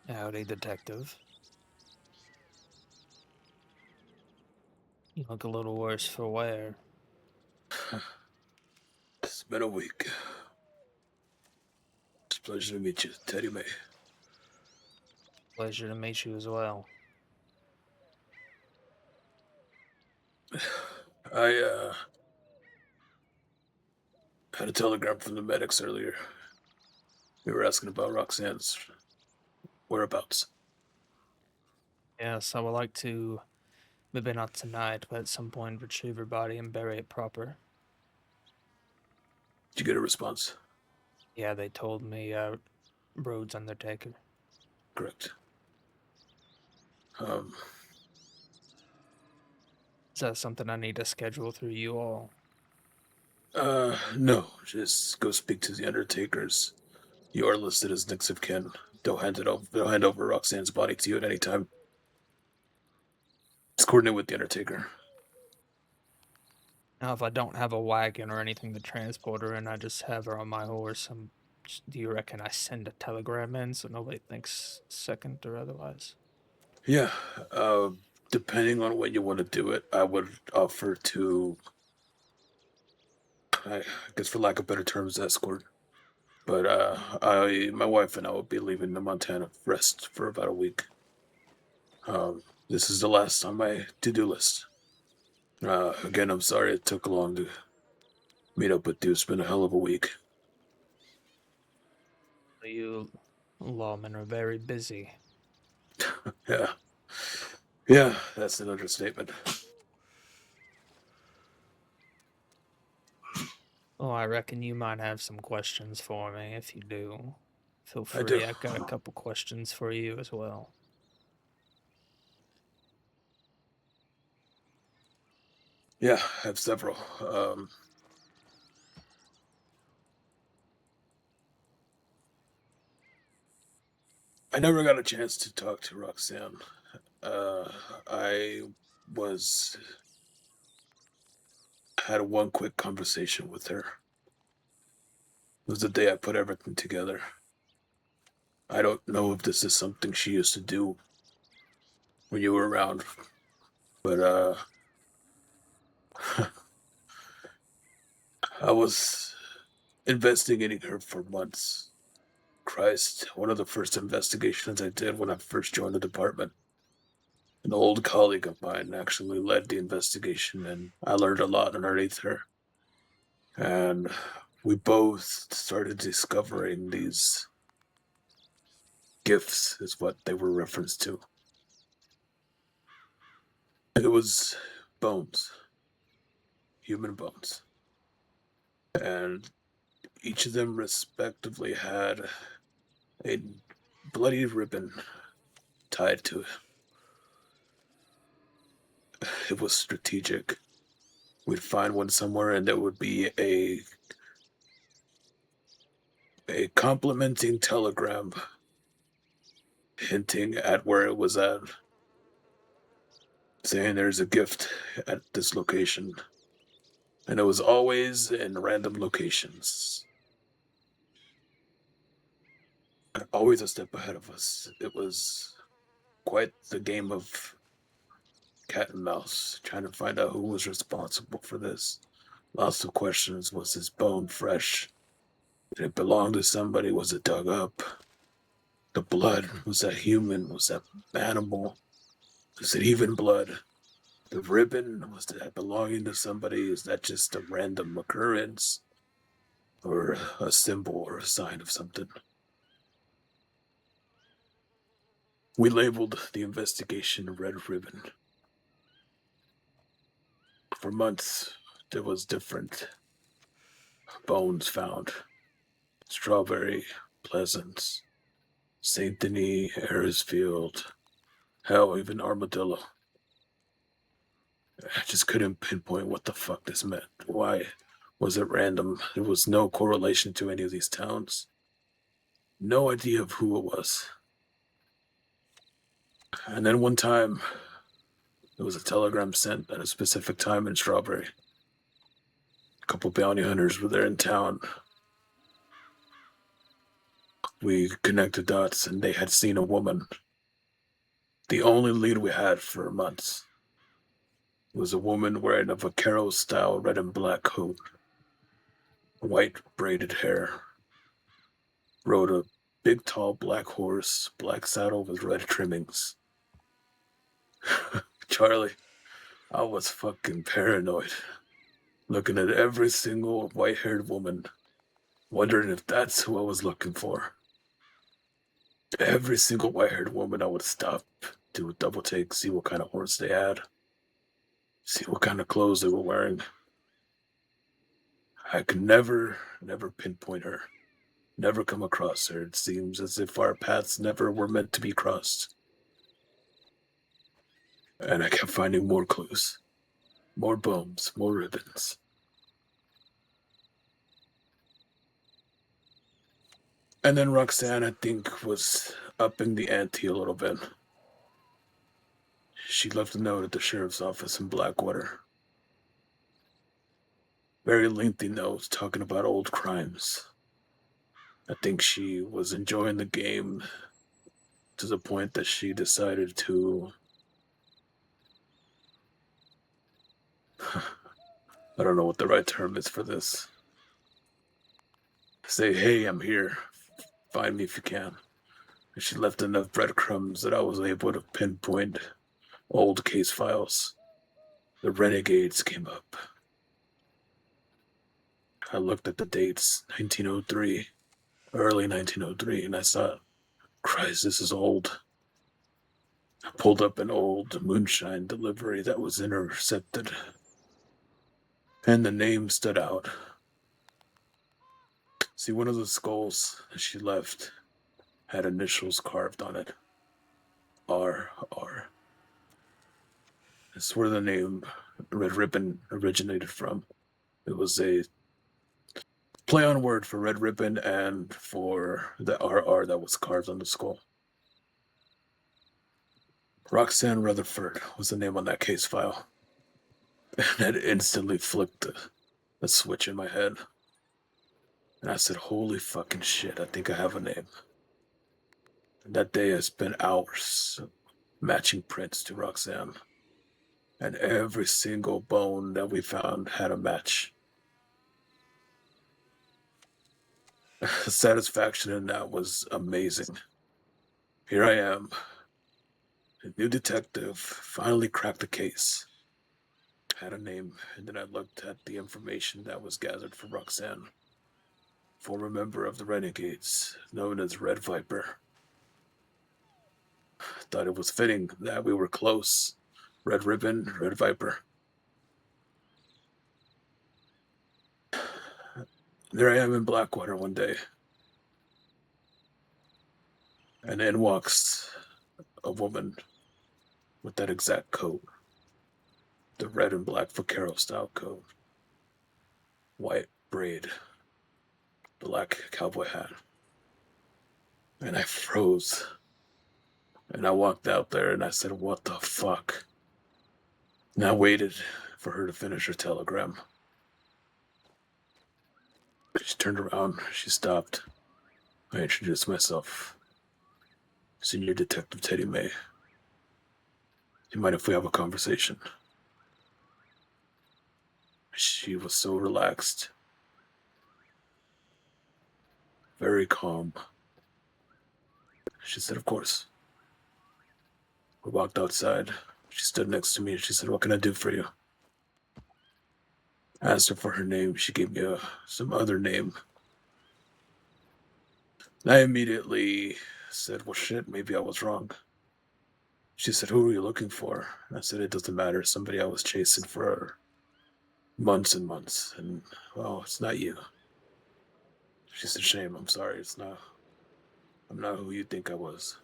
Howdy, detective. You look a little worse for wear. It's been a week. It's a pleasure to meet you, Teddy May. Pleasure to meet you as well. I had a telegram from the medics earlier. They were asking about Roxanne's whereabouts. Yes, I would like to, maybe not tonight, but at some point retrieve her body and bury it proper. Did you get a response? Yeah, they told me, Rhodes Undertaker. Correct. Um, Is that something I need to schedule through you all? no. Just go speak to the Undertakers. You are listed as next of kin. They'll hand it over. They'll hand over Roxanne's body to you at any time. Just coordinate with the Undertaker. Now, if I don't have a wagon or anything to transport her and I just have her on my horse, do you reckon I send a telegram in so nobody thinks second or otherwise? Yeah. Uh, Depending on when you want to do it, I would offer to, I guess, for lack of better terms, escort. But my wife and I will be leaving the Montana rest for about a week. This is the last on my to-do list. Again, I'm sorry it took long to meet up with you. It's been a hell of a week. You lawmen are very busy. Yeah, yeah, that's an understatement. Oh, I reckon you might have some questions for me. If you do, feel I do. free. I've got a couple questions for you as well. Yeah, I have several. I never got a chance to talk to Roxanne. Uh, I was had one quick conversation with her. It was the day I put everything together. I don't know if this is something she used to do when you were around, but I was investigating her for months. Christ, one of the first investigations I did when I first joined the department. An old colleague of mine actually led the investigation, and I learned a lot underneath her. And we both started discovering these gifts, is what they were referenced to. It was bones, human bones. And each of them respectively had a bloody ribbon tied to it. It was strategic. We'd find one somewhere, and there would be a complimenting telegram hinting at where it was at, saying there's a gift at this location. And it was always in random locations, always a step ahead of us. It was quite the game of cat and mouse, trying to find out who was responsible for this. Lots of questions. Was this bone fresh? Did it belong to somebody? Was it dug up? The blood, was that human? Was that animal? Is it even blood? The ribbon, was that belonging to somebody? Is that just a random occurrence? Or a symbol or a sign of something? We labeled the investigation Red Ribbon. For months, there was different bones found. Strawberry, Pleasance, St. Denis, Harrisfield, hell, even Armadillo. I just couldn't pinpoint what the fuck this meant. Why was it random? There was no correlation to any of these towns. No idea of who it was. And then one time, there was a telegram sent at a specific time in Strawberry. A couple bounty hunters were there in town. We connected dots, and they had seen a woman. The only lead we had for months was a woman wearing a vaquero-style red and black coat, white braided hair, rode a big tall black horse, black saddle with red trimmings. Charlie, I was fucking paranoid, looking at every single white-haired woman, wondering if that's who I was looking for. Every single white-haired woman I would stop, do a double take, see what kind of horse they had, see what kind of clothes they were wearing. I could never pinpoint her, never come across her. It seems as if our paths never were meant to be crossed. And I kept finding more clues, more bones, more ribbons. And then Roxanne, I think, was up in the ante a little bit. She left a note at the sheriff's office in Blackwater. Very lengthy note talking about old crimes. I think she was enjoying the game to the point that she decided to. I don't know what the right term is for this. Say, hey, I'm here. Find me if you can. And she left enough breadcrumbs that I was able to pinpoint old case files. The Renegades came up. I looked at the dates, 1903, early 1903, and I thought, Christ, this is old. I pulled up an old moonshine delivery that was intercepted, and the name stood out. See, one of the skulls that she left had initials carved on it. R. That's where the name Red Ribbon originated from. It was a play on word for Red Ribbon and for the RR that was carved on the skull. Roxanne Rutherford was the name on that case file. And it instantly flipped a switch in my head. And I said, holy fucking shit, I think I have a name. And that day I spent hours matching prints to Roxanne. And every single bone that we found had a match. The satisfaction in that was amazing. Here I am, a new detective, finally cracked the case. Had a name, and then I looked at the information that was gathered for Roxanne. Former member of the Renegades, known as Red Viper. Thought it was fitting that we were close. Red Ribbon, Red Viper. There I am in Blackwater one day. And in walks a woman with that exact coat. The red and black vaquero style coat. White braid. Black cowboy hat. And I froze. And I walked out there and I said, what the fuck? And I waited for her to finish her telegram. She turned around, she stopped. I introduced myself. Senior Detective Teddy May. Do you mind if we have a conversation? She was so relaxed. Very calm. She said, of course. We walked outside. She stood next to me and she said, what can I do for you? I asked her for her name. She gave me some other name. And I immediately said, well, shit, maybe I was wrong. She said, who are you looking for? And I said, it doesn't matter. Somebody I was chasing for months and months. And, well, it's not you. She said, shame, I'm sorry. I'm not who you think I was.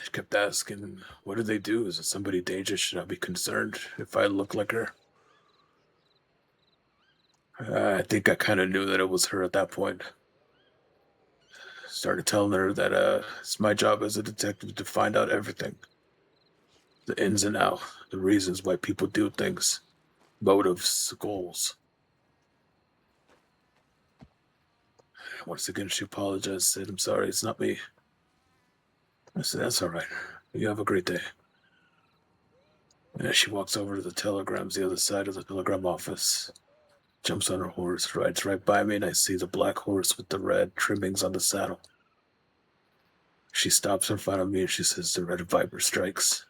She kept asking, what do they do? Is it somebody dangerous? Should I be concerned if I look like her? I think I kind of knew that it was her at that point. Started telling her that it's my job as a detective to find out everything. The ins and outs, the reasons why people do things, motives, goals. Once again, she apologized, said, "I'm sorry, it's not me." I said, "That's all right. You have a great day." And as she walks over to the telegrams, the other side of the telegram office, jumps on her horse, rides right by me, and I see the black horse with the red trimmings on the saddle. She stops in front of me and she says, "The red viper strikes,"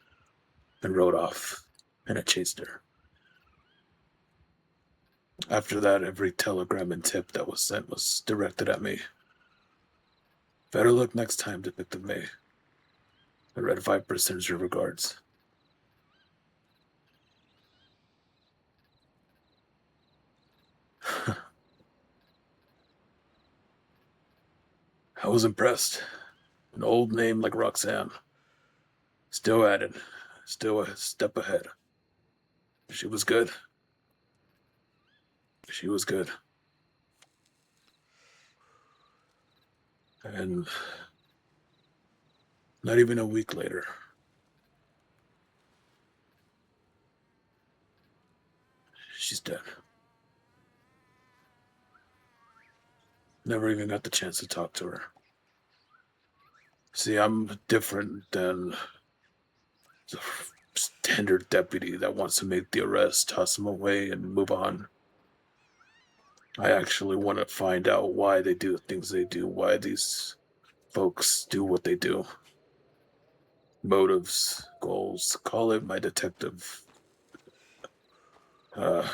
and rode off, and I chased her. After that, every telegram and tip that was sent was directed at me. Better luck next time, Detective May. The red viper sends your regards. I was impressed. An old name like Roxanne. Still at it. Still a step ahead. She was good. She was good. And not even a week later, she's dead. Never even got the chance to talk to her. See, I'm different than the standard deputy that wants to make the arrest, toss him away, and move on. I actually want to find out why they do the things they do, why these folks do what they do. Motives, goals, call it my detective uh,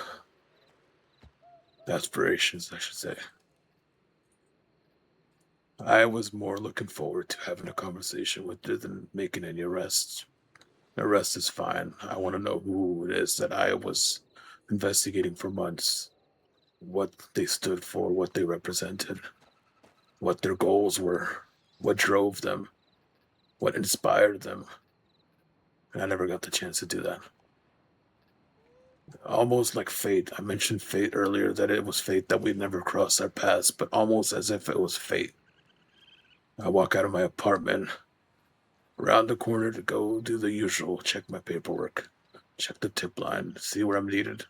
aspirations, I should say. I was more looking forward to having a conversation with her than making any arrests. An arrest is fine. I want to know who it is that I was investigating for months, what they stood for, what they represented, what their goals were, what drove them, what inspired them. And I never got the chance to do that. Almost like fate. I mentioned fate earlier, that it was fate that we'd never crossed our paths, but almost as if it was fate. I walk out of my apartment, around the corner to go do the usual, check my paperwork, check the tip line, see where I'm needed.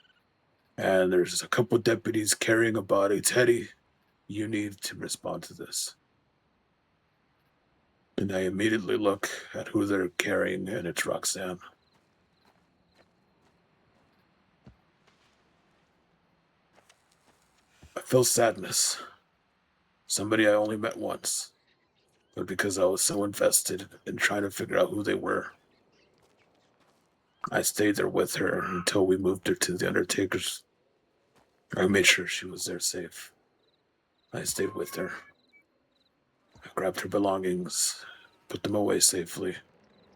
And there's a couple deputies carrying a body. "Teddy, you need to respond to this." And I immediately look at who they're carrying, and it's Roxanne. I feel sadness. Somebody I only met once, but because I was so invested in trying to figure out who they were, I stayed there with her until we moved her to the Undertaker's. I made sure she was there safe. I stayed with her. I grabbed her belongings, put them away safely,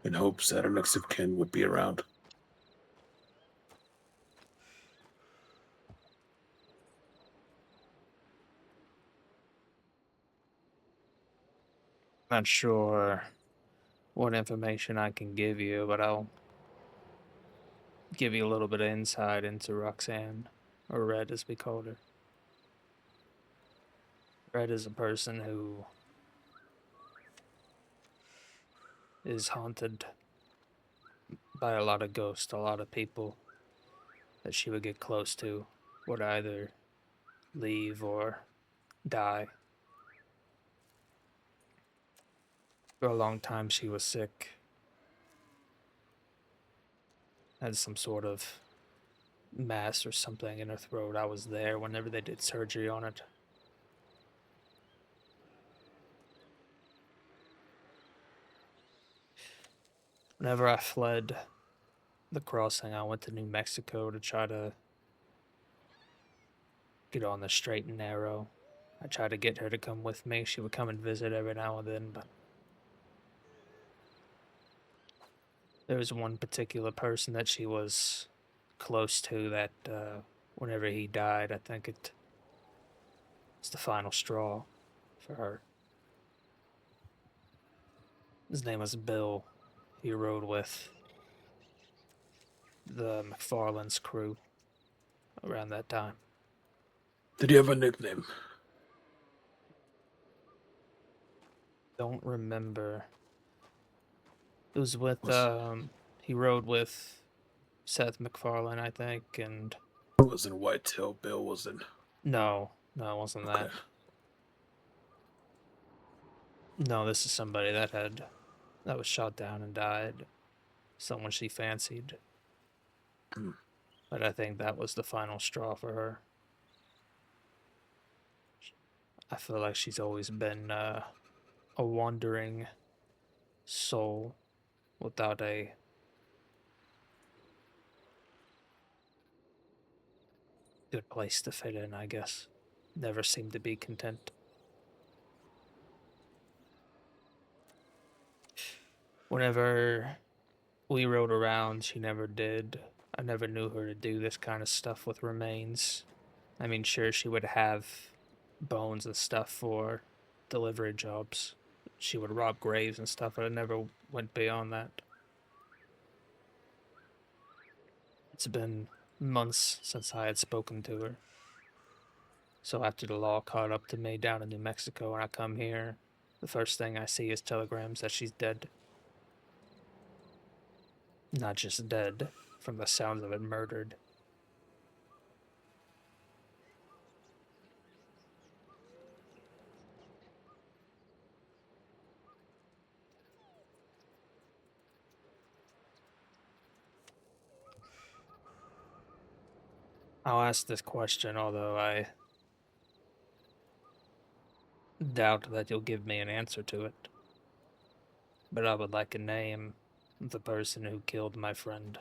in hopes that her next of kin would be around. Not sure what information I can give you, but I'll give you a little bit of insight into Roxanne, or Red as we called her. Red is a person who is haunted by a lot of ghosts. A lot of people that she would get close to would either leave or die. For a long time, she was sick, had some sort of mass or something in her throat. I was there whenever they did surgery on it. Whenever I fled the crossing, I went to New Mexico to try to get on the straight and narrow. I tried to get her to come with me. She would come and visit every now and then, but there was one particular person that she was close to that whenever he died, I think it was the final straw for her. His name was Bill. He rode with the McFarland's crew around that time. Did he have a nickname? Don't remember. It was with Was he rode with Seth MacFarlane, I think, and wasn't Whitetail Bill? Wasn't no, it wasn't okay. that. No, this is somebody that was shot down and died. Someone she fancied. Hmm. But I think that was the final straw for her. I feel like she's always been a wandering soul without a good place to fit in, I guess. Never seemed to be content. Whenever we rode around, she never did. I never knew her to do this kind of stuff with remains. I mean, sure, she would have bones and stuff for delivery jobs. She would rob graves and stuff, but I never went beyond that. It's been months since I had spoken to her. So after the law caught up to me down in New Mexico and I come here, the first thing I see is telegrams that she's dead. Not just dead, from the sounds of it, murdered. I'll ask this question, although I doubt that you'll give me an answer to it. But I would like a name of the person who killed my friend.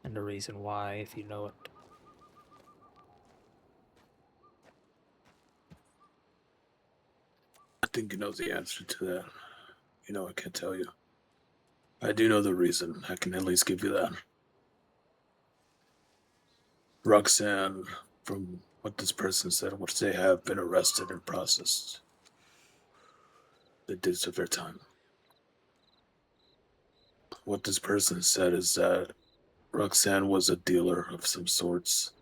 And the reason why, if you know it. I think you know the answer to that. You know, I can't tell you. I do know the reason. I can at least give you that. Roxanne, from what this person said, which they have been arrested and processed. They did serve their time. What this person said is that Roxanne was a dealer of some sorts,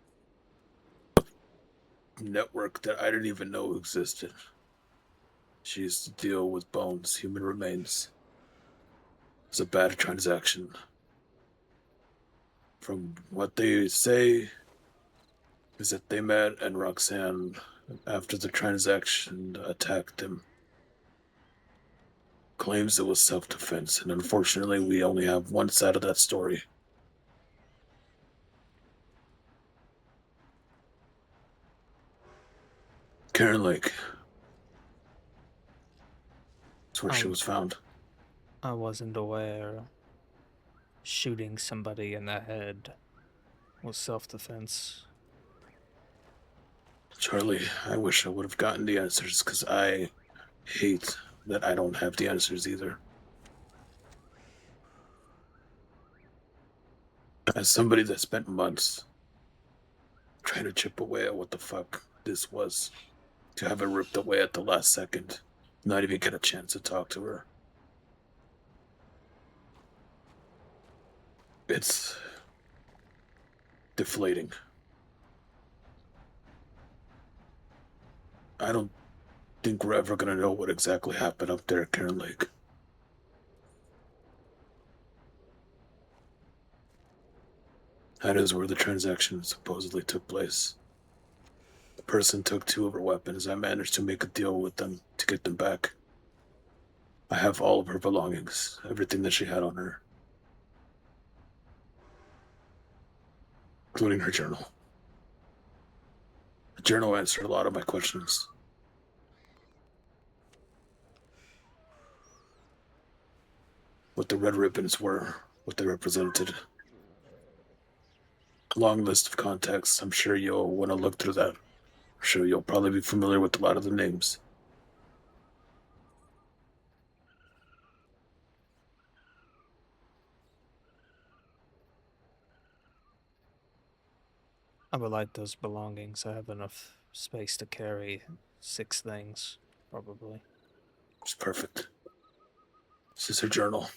network that I didn't even know existed. She used to deal with bones, human remains. It's a bad transaction. From what they say, is that they met and Roxanne, after the transaction, attacked him. Claims it was self defense, and unfortunately, we only have one side of that story. Karen Lake, that's where she I, was found. I wasn't aware shooting somebody in the head was self defense. Charlie, I wish I would have gotten the answers because I hate that I don't have the answers either. As somebody that spent months trying to chip away at what the fuck this was, to have it ripped away at the last second, not even get a chance to talk to her. It's deflating. I don't think we're ever gonna know what exactly happened up there at Karen Lake. That is where the transaction supposedly took place. The person took two of her weapons. I managed to make a deal with them to get them back. I have all of her belongings, everything that she had on her, including her journal. The journal answered a lot of my questions. What the red ribbons were, what they represented. A long list of contacts. I'm sure you'll want to look through that. I'm sure you'll probably be familiar with a lot of the names. I would like those belongings. I have enough space to carry 6 things, probably. It's perfect. This is her journal.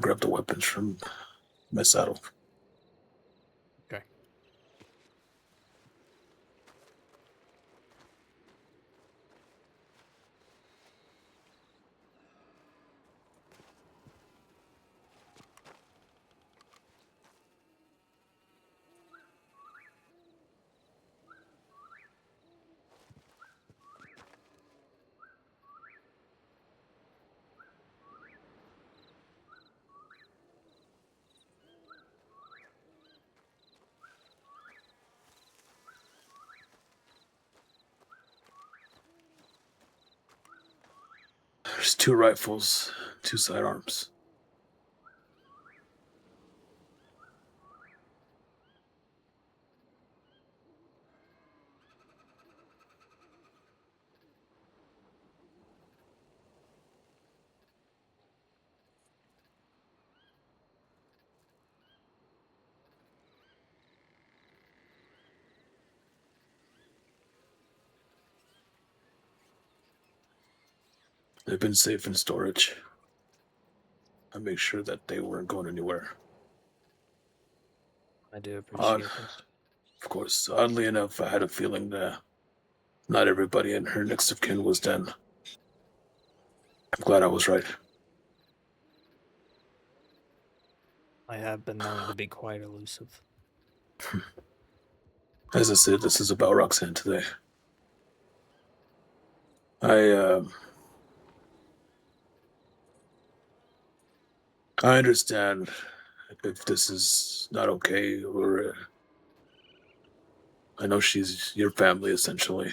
Grab the weapons from my saddle. Okay. There's 2 rifles, 2 sidearms. They've been safe in storage. I make sure that they weren't going anywhere. I do Odd, appreciate this. of course, oddly enough, I had a feeling that not everybody in her next of kin was dead. I'm glad I was right. I have been known to be quite elusive. As I said, this is about Roxanne today. I I understand if this is not okay, or I know she's your family essentially.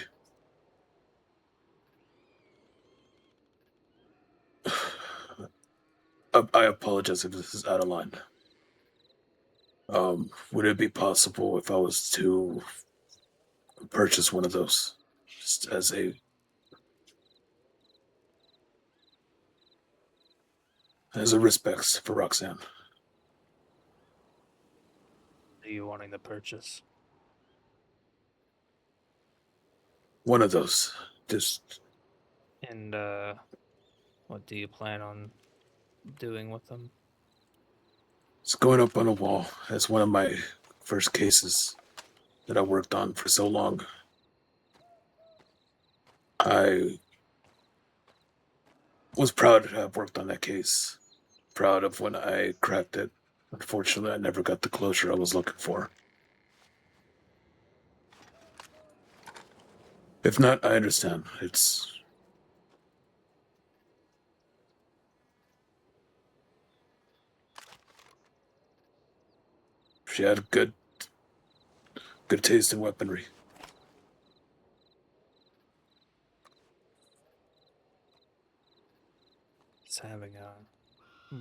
I apologize if this is out of line. Would it be possible if I was to purchase one of those, just as a respects for Roxanne? Are you wanting to purchase? One of those, just And what do you plan on doing with them? it's going up on a wall. As one of my first cases that I worked on for so long. I was proud to have worked on that case. Proud of when I cracked it. Unfortunately, I never got the closure I was looking for. If not, I understand. She had good taste in weaponry. Just having a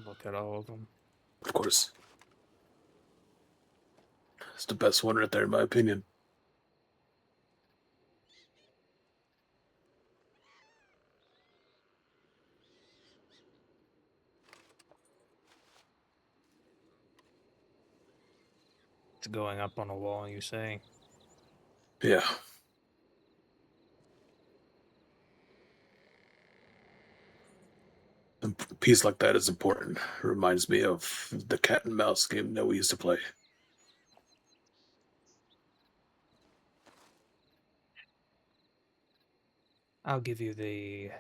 look at all of them. Of course, it's the best one right there, in my opinion. It's going up on a wall, you say? Yeah. A piece like that is important. It reminds me of the cat and mouse game that we used to play. I'll give you the.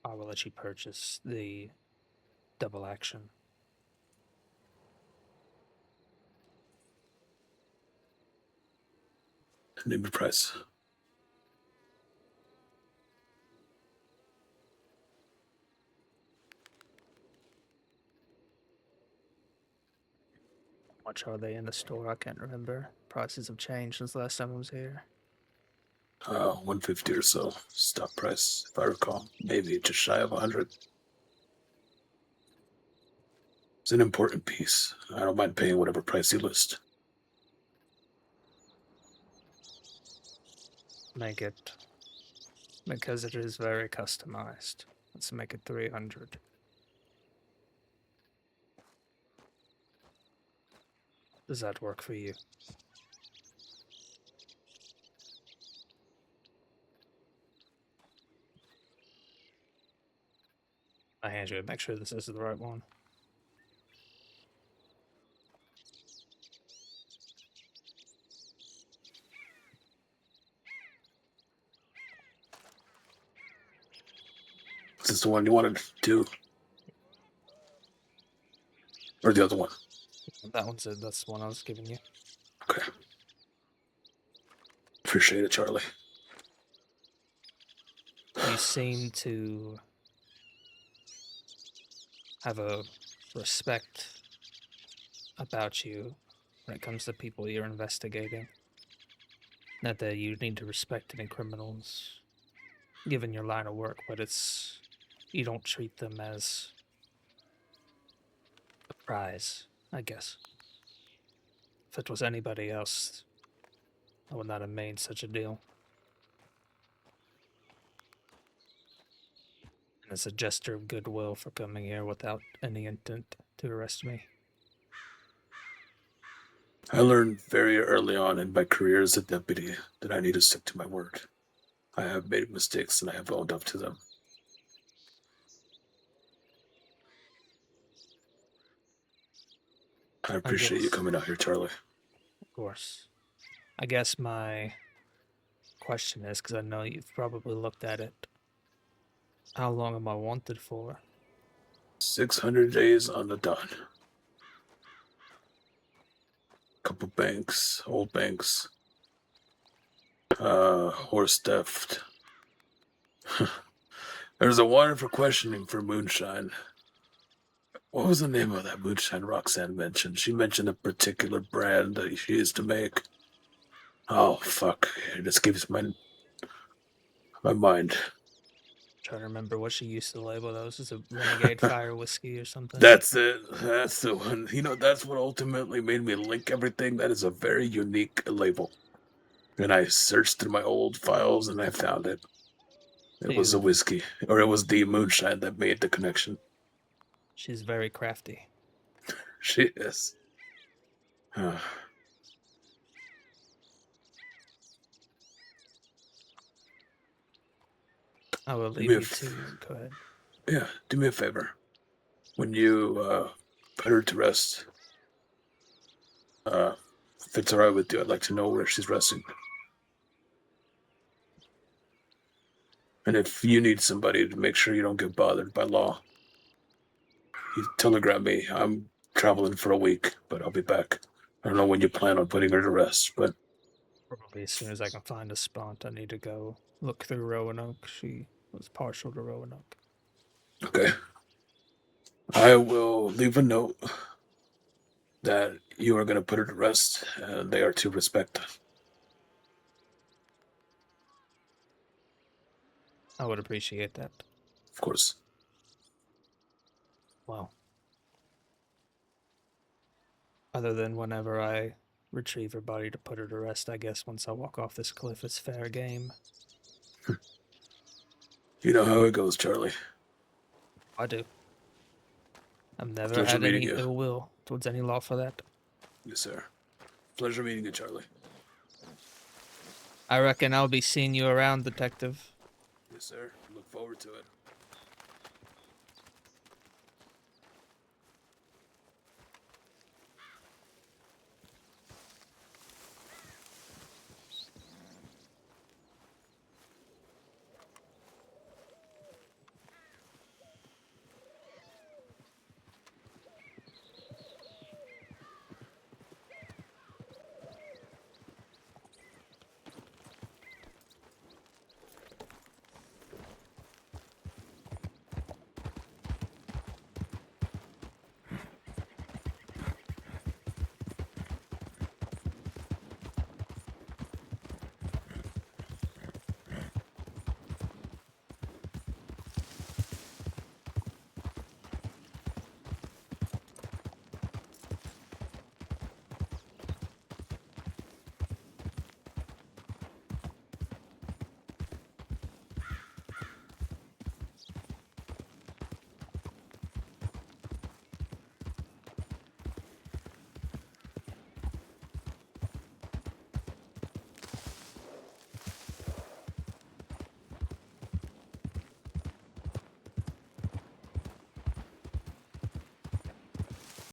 I will let you purchase the double action. Name the price. How much are they in the store? I can't remember. Prices have changed since last time I was here. 150 or so stock price, if I recall. Maybe just shy of 100. It's an important piece. I don't mind paying whatever price you list. Make it because it is very customized. Let's make it 300. Does that work for you? I hand you it. Make sure this is the right one. Is this the one you wanted to do? Or the other one? That one's it. That's the one I was giving you. Okay. Appreciate it, Charlie. You seem to have a respect about you when it comes to people you're investigating. Not that you need to respect any criminals given your line of work, but it's you don't treat them as a prize, I guess. If it was anybody else, I would not have made such a deal. And it's a gesture of goodwill for coming here without any intent to arrest me. I learned very early on in my career as a deputy that I need to stick to my word. I have made mistakes and I have owned up to them. I I appreciate you guess, coming out here, Charlie. of course. I guess my question is, because I know you've probably looked at it, how long am I wanted for? 600 days on the dot. Couple banks, old banks, horse theft. There's a warrant for questioning for moonshine. What was the name of that moonshine Roxanne mentioned? She mentioned a particular brand that she used to make. Oh fuck! It escapes my mind. Trying to remember what she used to label those as a Renegade Fire whiskey or something. That's it. That's the one. That's what ultimately made me link everything. That is a very unique label. And I searched through my old files and I found it. It was a You've, whiskey, or it was the moonshine that made the connection. she's very crafty. She is. Uh, I will do me leave a you to go ahead. yeah. Do me a favor. When you put her to rest, uh, if it's alright with you, I'd like to know where she's resting. And if you need somebody to make sure you don't get bothered by law, you telegram me. I'm traveling for a week, but I'll be back. I don't know when you plan on putting her to rest, but Probably as soon as I can find a spot, I need to go look through Roanoke. She was partial to Roanoke. okay. I will leave a note that you are going to put her to rest, and they are to respect. I would appreciate that. Of course. Well, other than whenever I retrieve her body to put her to rest, I guess once I walk off this cliff, it's fair game. You know how it goes, Charlie. I do. I've never Pleasure had meeting any you. ill will towards any law for that. Yes, sir. Pleasure meeting you, Charlie. I reckon I'll be seeing you around, Detective. Yes, sir. Look forward to it.